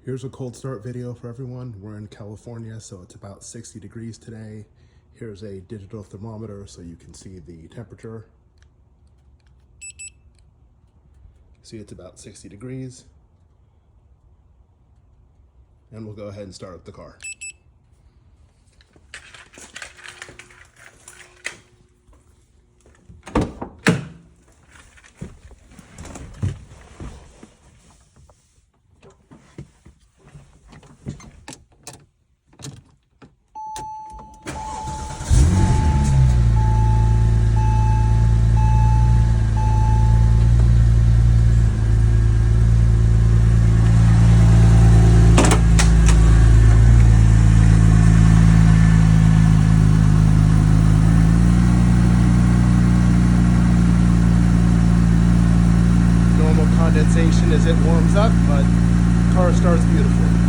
Here's a cold start video for everyone. We're in California, so it's about 60 degrees today. Here's a digital thermometer so you can see the temperature. See, it's about 60 degrees. And we'll go ahead and start up the car. Condensation as it warms up, but the car starts beautifully.